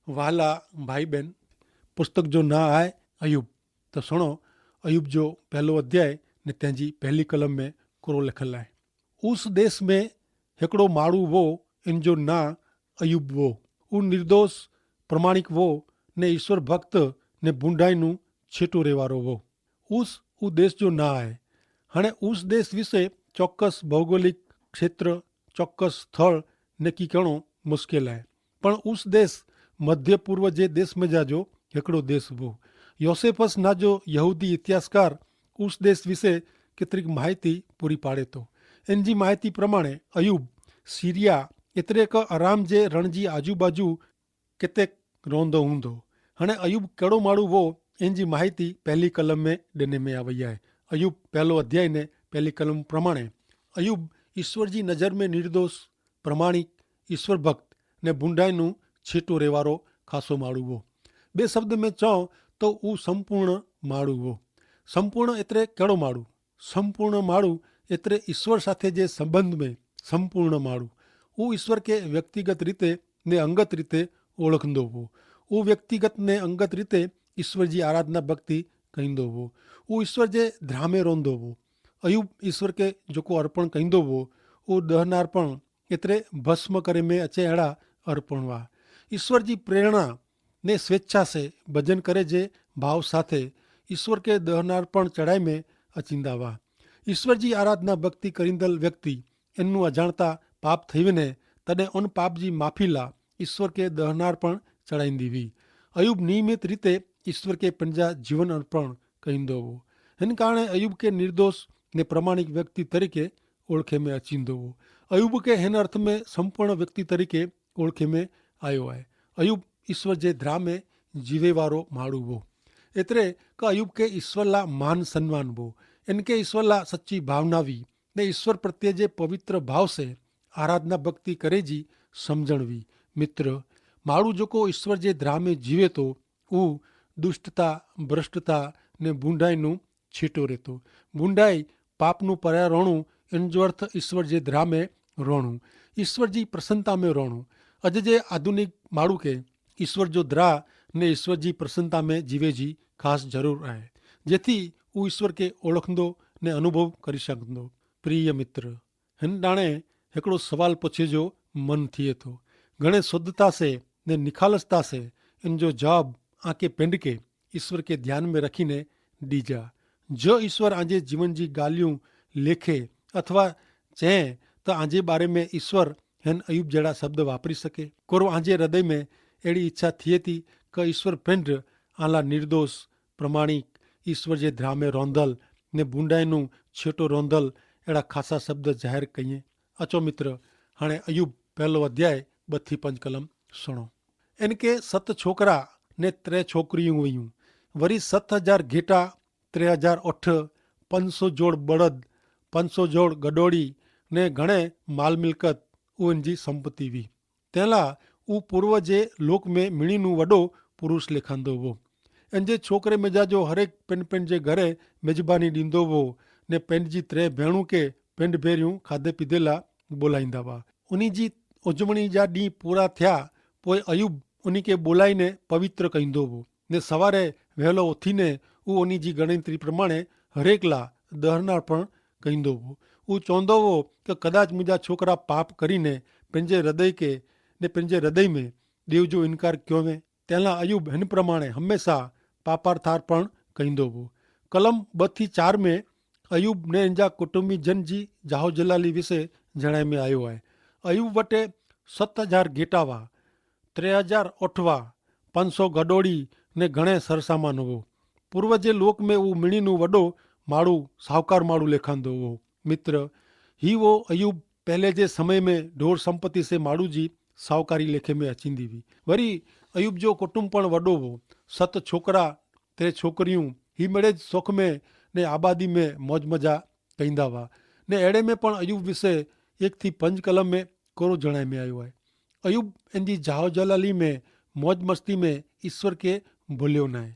वाला भाई बहन, पुस्तक जो ना आहे अयूब। तो सुनो, अयूब जो पहलो अध्याय ने तंहिंजी पहली कलम में कोरो लिखल आहे। उस देश में हिकिड़ो माण्हू वो, इन जो ना अयूब वो। उ निर्दोष प्रमाणिक वो ने ईश्वर भक्त ने बूंडाईનું છેટો રહેવારો वो। उ देश जो ना आहे। हाणे उस देश विશે ચોક્કસ ભૌગોલિક ક્ષેત્ર, ચોક્કસ સ્થળ નક્કી કरणो मुश्किल आहे, पण उस देश मध्य पूर्व जे देश में जाजो हिकिड़ो देश वो। योसेफस ना जो यहूदी इतिहासकार उस देश विશે केतिरीक माहिती पूरी पाड़े थो। इन जी माहिती प्रमाणे अयूब सीरिया एतिरे क आराम जे रण जी आजूबाजू कितेक रहंदो हूंदो। हाणे अयूब कहिड़ो माण्हू वो, इन जी माहिती पहली कलम में ॾिने में आ वई आहे। अयूब पहलो अध्याय ने पहली कलम प्रमाणे अयूब ईश्वर जी नज़र में निर्दोष प्रमाणिक ईश्वर भक्त ने बूंडाईનું છેટો રહેવારો ખાસો માણું वो। બે શબ્દ में चऊं तो उ संपूर्ण माण्हू वो। संपूर्ण एतिरे कहिड़ो माण्हू? संपूर्ण माण्हू एतिरे ईश्वर સાથે જે સંબંધ में संपूर्ण माण्हू। उ ईश्वर के व्यक्तिगत रीते ने अंगत रीते ओळखंदो हो। उ व्यक्तिगत ने अंगत रीते ईश्वर जी आराधना भक्ति कहींदो हो। उ ईश्वर जे ध्रामे रहंदो हो। अयूब ईश्वर के जेको अर्पण कहींदो हो, उ दहनार्पण एतिरे भस्म करे में अचे अहिड़ा अर्पण हुआ। ईश्वर जी प्रेरणा ने स्वेच्छा से भजन करे जे भाव साथे ईश्वर के दहनार्पण चढ़ाई में अचींदा हुआ। ईश्वर जी आराधना भक्ति करींदल व्यक्ति इनू अजाणता पाप थी वञे तॾहिं उन पाप जी माफ़ी ला ईश्वर के दहनार्पण चढ़ाईंदी हुई। अयूब नियमित रीते ईश्वर के पंहिंजा जीवन अर्पण कहींदो हो। हिन कारणे अयूब के निर्दोष ने प्रमाणिक व्यक्ति तरीके ओळखे में अचींदो हो। अयूब के हिन अर्थ में संपूर्ण व्यक्ति तरीके ओळखे में आयो आहे। अयूब ईश्वर जे ध्रा में जीवे वारो माण्हू हो। एतिरे क अयूब के ईश्वर ला मान सम्मान हो। इनके ईश्वर ला सच्ची भावना हुई ने ईश्वर प्रत्ये जे पवित्र भाव से आराधना भक्ति करे जी समझण हुई। मित्र, माण्हू जेको ईश्वर जे ध्रा में जीवे तो उ दुष्टता भ्रष्टता ने बूंडाईનું छेटो रहतो। बूंडाई पापનું पर्या रहणु, इन जो अर्थ ईश्वर जे ध्रा में रहणु, ईश्वर जी प्रसन्नता में रहणु। अॼु जे आधुनिक माण्हू के ईश्वर जो द्रा ने ईश्वर जी प्रसन्नता में जीवे जी खास जरूर आहे, जेथी उ ईश्वर के ओळखंदो ने अनुभव करी सघंदो। प्रिय मित्र, हिन ॾाणे हिकिड़ो सवाल पुछे जो मन थिए थो। घणे शुद्धता से ने निखालसता से इन जो जवाब आके पिंड के ईश्वर के ध्यान में रखीने दीजा। जो ईश्वर आंजे जीवन जी ॻाल्हियूं लेखे अथवा चए त आंजे बारे में ईश्वर हिन अयूब जहिड़ा शब्द वापरी सके। कोरो आंजे हृदय में अहिड़ी इच्छा थिए थी क ईश्वर पिंड आला निर्दोष प्रमाणिक ईश्वर जे ध्रा में रहंदल ने बूंडाईનું छेटो रहंदल अहिड़ा ख़ासा शब्द ज़ाहिर कईं। अचो मित्र, हाणे अयूब पहलो अध्याय 2-5 कलम सुणो। इनके 7 छोकरा ने 3 छोकरियूं हुयूं। वरी 7,000 घेटा, 3,000 उठ, 500 जोड़ बड़द, 500 जोड़ गडोड़ी ने घणे माल मिल्कत उन जी संपत्ति हुई। तंहिंला उ पूर्व जे लोक में मिणीનું वॾो पुरुष लिखंदो हो। इन जे छोकिरे मिजाजो हरेक पिंड जे घरे मिजबानी ॾींदो हो ने पंहिंजी 3 भेणूं के पिंड भेरियूं खाधे पीते ला बोलाईंदा हुआ। उन जी उजवणी जा ॾींहं पूरा थिया पोइ अयूब उन खे बोलाईने पवित्र कहींदो हो ने सवारे वहेलो उथीने उ उन जी गणतरी प्रमाणे हरेक ला दहनार्पण कहींदो हो। उ चवंदो हो कि कदाच मुंहिंजा छोकरा पाप करीने पंहिंजे हृदय में देव जो इनकार कयो वे। तंहिंला अयूब हिन प्रमाणे हमेशा पापार्थार्पण कहींदो हो। कलम 2-4 में अयूब ने इन जा कुटुंबी जन जी जाहो जलाली विषे जणाए में आयो आहे। अयूब वटे 7,000 घेटा हुआ, 3,000 उठ हुआ, 500 गडोड़ी ने घणे सरसामान हो। पूर्व जे लोक में उ मिणीનું वॾो माण्हू साहूकार माण्हू लेखांदो हो। मित्र, ही वो अयूब पहले जे समय में ढोर संपत्ति से माण्हू जी साहूकारी लेखे में अचींदी हुई। वरी अयूब जो कुटुंब पण वॾो हो। 7 छोकरा, 3 छोकरियूं, ही मिड़े सुख में ने आबादी में मौज मजा कईंदा हुआ ने अहिड़े में पण अयूब विषय 1-5 कलम में कोरो जणाए में आयो आहे। अयूब इन जी जाहो जलाली में मौज मस्ती में ईश्वर के भुलियो न आहे।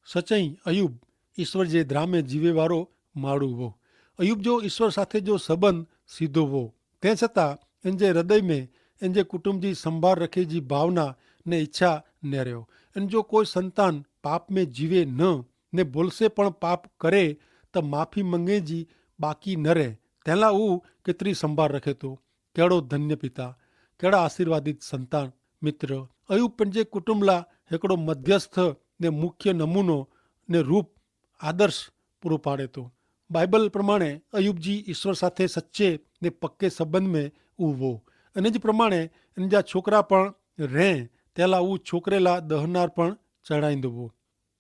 सचई अयूब ईश्वर जे ध्रा में जीवे वारो माण्हू हो। अयूब जो ईश्वर साथे जो संबंध सीधो हो। तंहिं छतां इन जे हृदय में इन जे कुटुंब जी संभाल रखे जी भावना ने इच्छा न रहो। अने जो कोई संतान पाप में जीवे न ने बोलसे पण पाप करे तो माफी मंगे जी बाकी न रहे तेला ऊ केतरी संभाल रखे तो। केड़ो धन्य पिता, केड़ा आशीर्वादित संतान। मित्र, अयूब पंजे कुटुंब ला एकड़ो मध्यस्थ ने मुख्य नमूनो ने रूप आदर्श पूरो पाड़े तो। बाइबल प्रमाणे अयूबजी ईश्वर साथे सच्चे ने पक्के संबंध में ऊवो अने ज प्रमाणे एना छोकरा पण रहे तेला ऊ छोकरेला दहनार पण चढ़ाईंदो।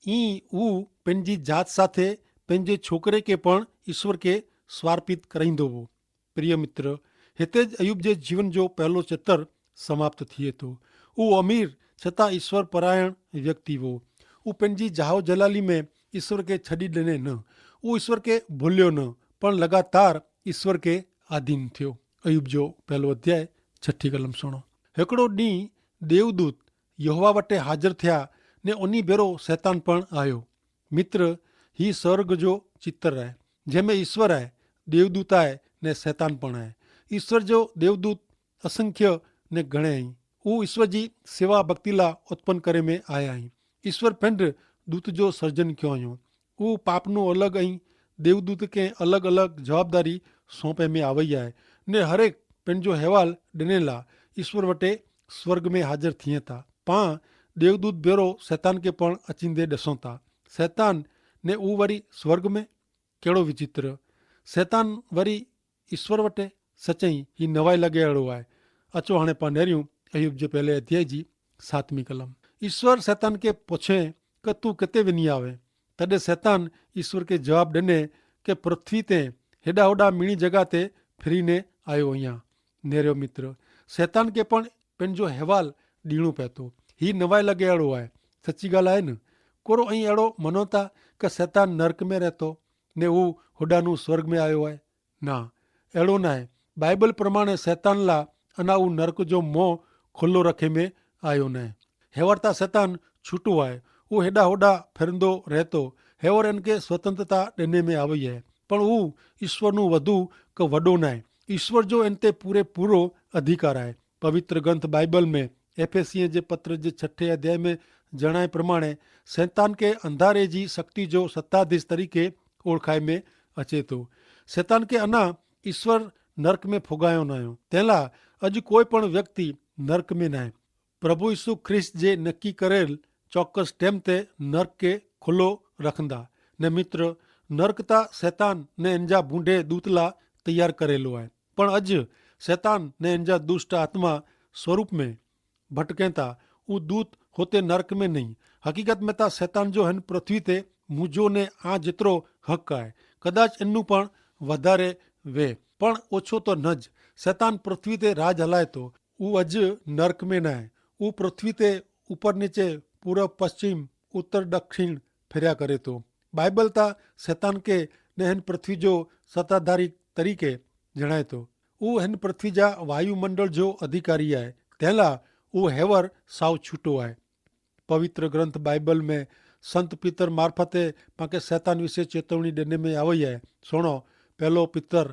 ई ऊ पंहिंजी जात साथे पंहिंजे छोकरे के पण ईश्वर के स्वार्पित कराईंदो हो। प्रिय मित्र, हिते ज अयूब जे जीवन जो पहलो चतर समाप्त थिए तो। ऊ अमीर छतां ईश्वर परायण व्यक्ति हो। ऊ पंहिंजी जाहो जलाली में ईश्वर के छड़ी ॾिने न। ऊ ईश्वर के भूलियो न पण लगातार ईश्वर के आधीन थियो। अयूब जो पहलो अध्याय 6 कलम सुनो। हिकिड़ो ॾींहुं देवदूत यहोवा वटे हाज़िर थिया ने उन्ही भेरो शैतान पण आयो। मित्र, ही स्वर्ग जो चित्र है जंहिंमें ईश्वर आहे, देवदूत आहे ने शैतान पण आहे। ईश्वर जो देवदूत असंख्य ने घणे आहिनि। ऊ ईश्वर जी सेवा भक्ति ला उत्पन्न करे में आया आहिनि। ईश्वर पिंड दूत जो सर्जन कयो हुयो। ऊ पापनो अलग ऐं देवदूत के अलग अलग जवाबदारी सौंपे में आवई आहे ने हरेक पंहिंजो अहवाल ॾिने ला ईश्वर वटे स्वर्ग में हाज़िर थिए था। पां देवदूत भेरो शैतान के पण अचींदे ॾिसूं था। शैतान ने ऊ वरी स्वर्ग में, केड़ो विचित्र। शैतान वरी ईश्वर वटे, सचई ही नवाई लगे अहिड़ो आहे। अचो हाणे पां नेरियूं अयूब जे पहले अध्याय जी 7वीं कलम। ईश्वर शैतान के पुछे कि तू किते वञी आवे? तॾहिं शैतान ईश्वर के जवाब ॾिने कि पृथ्वी ते हेॾा होॾा मीणी जगह ते फिरीने आयो आहियां। नेरियो मित्र, शैतान के पण पंहिंजो अहवाल ॾियणो पए थो। ही नवाई लगे अहिड़ो आहे। सची ॻाल्हि आहे न। कोरो ऐं अहिड़ो मनो था कि शैतान नर्क में रहतो ने हू होॾानू स्वर्ग में आयो आहे। ना, अहिड़ो न आहे। बाइबल प्रमाणे शैतान ला अञा हू नर्क जो मोह खुलो रखे में आयो न आहे। हेवर त शैतान छूटो आहे। हू हेॾा होॾा फिरंदो रहतो। हेवर इन खे स्वतंत्रता ॾिने में आवई आहे। पण हू ईश्वर नू वधू क वॾो न आहे। ईश्वर जो इन ते पूरो अधिकार आहे। पवित्र ग्रंथ बाइबल में एफेसिय जे पत्र जे 6 अध्याय में जणाए प्रमाणे शैतान के अंधारे जी शक्ति जो सत्ताधीश तरीके ओळखाए में अचे थो। शैतान के अञा ईश्वर नर्क में फुगायो न आहियो। तंहिंला अॼु कोई पण व्यक्ति नर्क में न आहे। प्रभु यीशु ख्रिस्त जे नक्की करेल चौकस टाइम ते नर्क के खुलो रखंदा। ने मित्र, नर्क ता शैतान ने इनजा बूढ़े दूतला तैयार करेलो आहे। पण अॼु शैतान ने इनजा दुष्ट आत्मा स्वरूप में भटकें था। ऊ दूत होते नर्क में नहीं। हकीकत में ता शैतान जो हिन पृथ्वी ते मुझो ने आ जेतिरो हक़ आहे। कदाच इनू पण वधारे वे, पण ओछो तो न ज। शैतान पृथ्वी ते राज हलाए तो। ऊ अॼु नर्क में न आहे। ऊ पृथ्वी ते ऊपर नीचे, पूरब पश्चिम, उत्तर दक्षिण फिरिया करे तो। बाइबल ता शैतान के ने हिन पृथ्वी जो सत्ताधारी तरीके जणाए तो। ऊ हिन पृथ्वी जा वायुमंडल जो अधिकारी आहे। तंहिंला ऊ हेवर साव छूटो आहे। पवित्र ग्रंथ बाइबल में संत पीतर मार्फते पाके शैतान विषय चेतवणी ॾिने में आवई आहे। सुनो, पहलो पीतर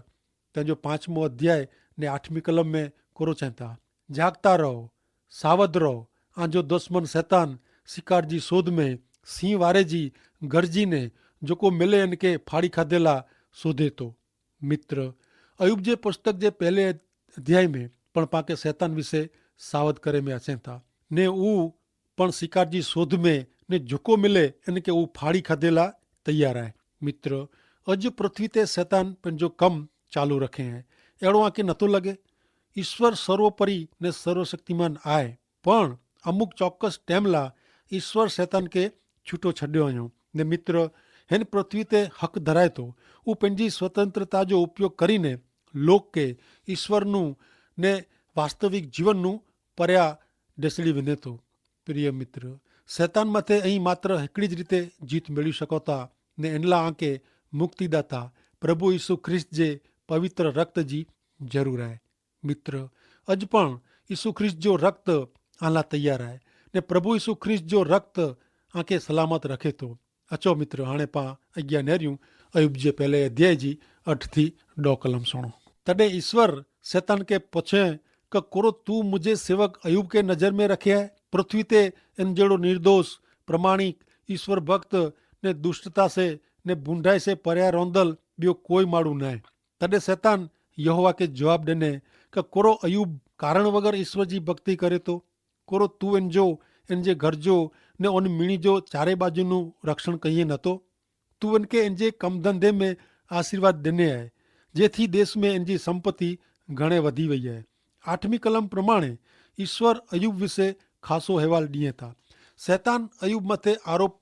तंहिंजो 5वां अध्याय ने 8वीं कलम में कोरो चवनि था, जागता रहो, सावध रहो। आंजो दुश्मन शैतान शिकार जी सोध में सिंह वारे जी गर्जी ने जेको मिले इनके फाड़ी खाधेला सोधे तो। मित्र, अयूब जे पुस्तक जे पहले अध्याय में पण पाके शैतान विषय सावध करे में अचनि था ने ऊ पण शिकार जी शोध में ने जेको मिले इनके ऊ फाड़ी खाधेला तैयार आहे। मित्र, अॼु पृथ्वी ते शैतान पंहिंजो कम चालू रखे हैं। अहिड़ो आंखे नथो लॻे। ईश्वर सर्वोपरि ने सर्वशक्तिमान आहे, पण अमुक चौकस टाइम ला ईश्वर शैतान के छूटो छॾियो हुयो। ने मित्र, हिन पृथ्वी ते हक़ धराए थो। ऊ पंहिंजी स्वतंत्रता जो उपयोग करीने लोक के ईश्वरनू ने वास्तविक जीवननू परिया ढसड़ी वञे थो। प्रिय मित्र, शैतान मथे ऐं मात्र हिकिड़ी ज रीते जीत मेळवी सघो था ने इन लाइ आंखे मुक्तिदाता प्रभु यीशु ख्रिस्त जे पवित्र रक्त जी ज़रूर आहे। मित्र, अॼु पण यीशु ख्रिस्त जो रक्त आला तैयार आहे ने प्रभु यीशु ख्रिस्त जो रक्त आंखे सलामत रखे थो। अचो मित्र, हाणे पां अॻियां नेरियूं अयूब जे पहले अध्याय जी 8 थी 2 कलम सुणो। तॾहिं ईश्वर शैतान के पुछे कि कोरो तू मुझे सेवक अयूब के नज़र में रखे है? पृथ्वी ते इन जड़ो निर्दोष प्रमाणिक ईश्वर भक्त ने दुष्टता से ने बूंढाई से पर्या रोंदल बियो कोई माड़ू न है। तदे शैतान यहोवा के जवाब देने कि कोरो अयूब कारण वगर ईश्वर जी भक्ति करे तो कोरो तू इन जे घर जो ने उन मीणी जो चारे बाजू रक्षण कहिए न तो तू इनके इन जे कम धंधे में आशीर्वाद देने है जेथी देश में इनकी संपत्ति घणे वधी वही है। 8મી कलम प्रमाणे ईश्वर अयूब विषे खासो अहेवाल दिए था। शैतान अयूब मथे आरोप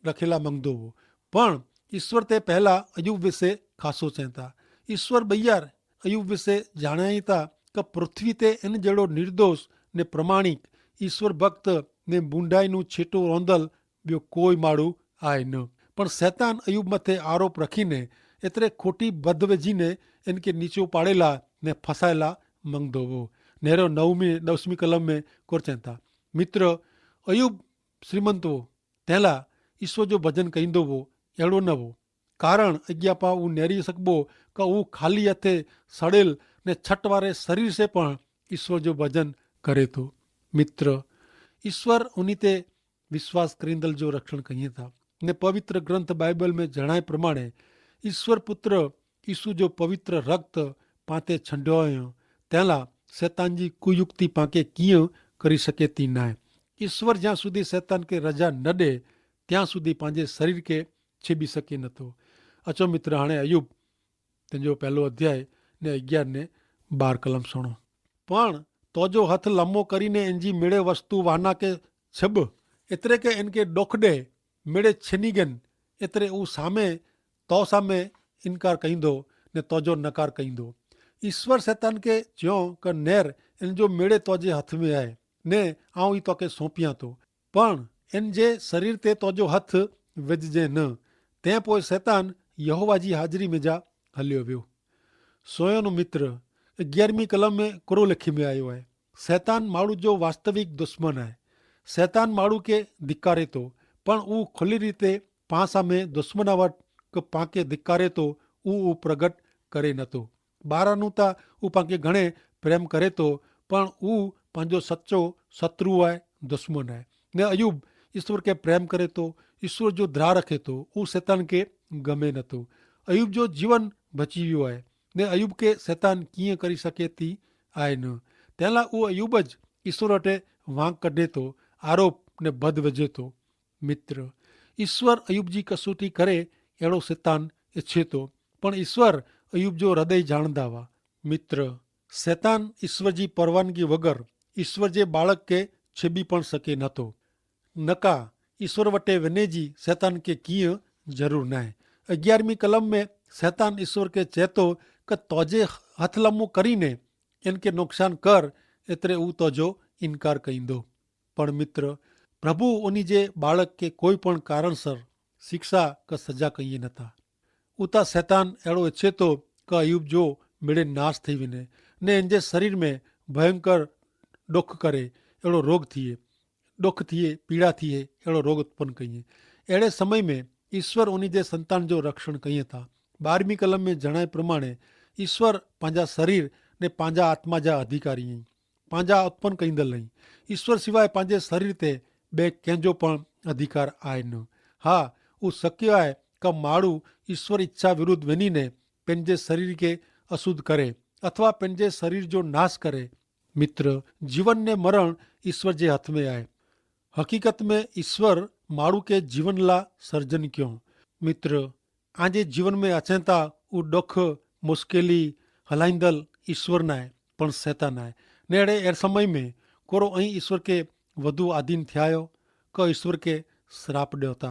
रखेला मंगदो हो पण ईश्वर ते पहला अयूब विषे खासो चेता। ईश्वर बयार अयूब विषे जाणाई था कि पृथ्वी ते इन जड़ो निर्दोष ने प्रमाणिक ईश्वर भक्त ने बूंढाई छेटो रोंदल बियो कोई माड़ू आए न। पण शैतान अयूब मथे आरोप रखीने एतरे खोटी बदवेजी ने इनके नीचो पाड़ेला ने फसायेला मंगदो वो। नेरो 10મી कलम में कोरचेता मित्र अयूब श्रीमंत वो तेला ईश्वर जो भजन कहींदो वो एड़ो न वो कारण अज्ञा पा वो नेरी सकबो का वो खाली हथे सड़ेल ने छटवारे शरीर से पण ईश्वर जो भजन करे तो। मित्र ईश्वर उनीते विश्वास करींदल जो रक्षण कहिए था ने पवित्र ग्रंथ बाइबल में जणाय प्रमाणे ईश्वर पुत्र यीशु जो पवित्र रक्त पाते छंडवायो तेला शैतान जी कुयुक्ति पाके किए करी सके ती ना। ईश्वर ज्यां सुधी शैतान के रजा न दे त्या सुधी पांजे शरीर के छेबी सके न तो। अचो मित्र हाणे अयूब तेजो पहलो अध्याय ने 11 ने 12 कलम सुनो। पण तो जो हथ लम्बो करीने इंजी मेड़े वस्तु वाना के छब एतरे के इनके डोख दे मेड़े छिनी गन एतरे ऊ सामे इनकार कहींदो ने तोजो नकार कहींदो। ईश्वर शैतान के ज्यो क नेर इन जो मेड़े तोजे हथ में आए ने आऊं ही तोके सौंपियां तो पण इन जे शरीर ते तोजो हथ विझजे न। ते पोइ शैतान यहोवा जी हाजरी में जा हलियो वियो। सोयनो मित्र 11મી कलम में कुरो लिखी में आयो है शैतान माड़ू जो वास्तविक दुश्मन है। शैतान माड़ू के धिक्कारे तो पण ऊ खुली रीते पासा में दुश्मना वट पाके धिक्कारे तो ऊ प्रगट करे न तो। बारानू ता ऊ पाके घणे प्रेम करे तो पण ऊ पांजो सच्चो शत्रु है दुश्मन है। ने अयूब ईश्वर के प्रेम करे तो ईश्वर जो द्रा रखे तो ऊ शैतान के गमे न तो। अयूब जो जीवन बची वियो है ने अयूब के शैतान कीअं करी सके थी आए न। तेला ऊ अयूब ज ईश्वर वटे वांक कढे तो आरोप ने बद वजे तो। मित्र ईश्वर अयूब जी कसोटी करे एड़ो शैतान इच्छे तो पण ईश्वर अयूब जो हृदय जाणदा वा। मित्र शैतान ईश्वर जी परवानगी वगर ईश्वर जे बाळक के छेबी पण सके न तो। नका ईश्वर वटे वने जी शैतान के कीअं जरूर न है। 11મી कलम में शैतान ईश्वर के चेतो कि तोजे हथ लम्बो करीने इनके नुकसान कर एतरे ऊ तोजो इनकार कहींदो। पण मित्र प्रभु उन्हीं जे बाळक के कोई पण कारणसर शिक्षा का सजा कहिए न था। उता शैतान एड़ो इच्छे तो कि अयूब जो मेड़े नाश थी वने ने इन जे शरीर में भयंकर दुख करे एड़ो रोग थिए दुख थिए पीड़ा थिए एड़ो रोग उत्पन्न कहिए। एड़े समय में ईश्वर उन्हीं जे संतान जो रक्षण कहिए था। 12મી कलम में जणाय प्रमाणे ईश्वर पांजा शरीर ने पांजा आत्मा जा अधिकारी हैं पांजा उत्पन्न कहींदल नहीं। ईश्वर सिवाय पांजे शरीर ते बे कंहिंजो पण अधिकार आए न। हाँ ऊ शक्य है कि माण्हू ईश्वर इच्छा विरुद्ध वञी ने पंहिंजे शरीर के अशुद्ध करे अथवा पंहिंजे शरीर जो नाश करे। मित्र जीवन ने मरण ईश्वर जे हथ में आए। हकीकत में ईश्वर माण्हू के जीवन ला सर्जन क्यों। मित्र आजे जीवन में अचे था ऊ दुख मुश्किली हलाईंदल ईश्वर न है पण शैतान है। नेड़े समय में कोरो अहीं ईश्वर के वधु आधीन थिया आहियो कि ईश्वर के श्राप ॾियो था।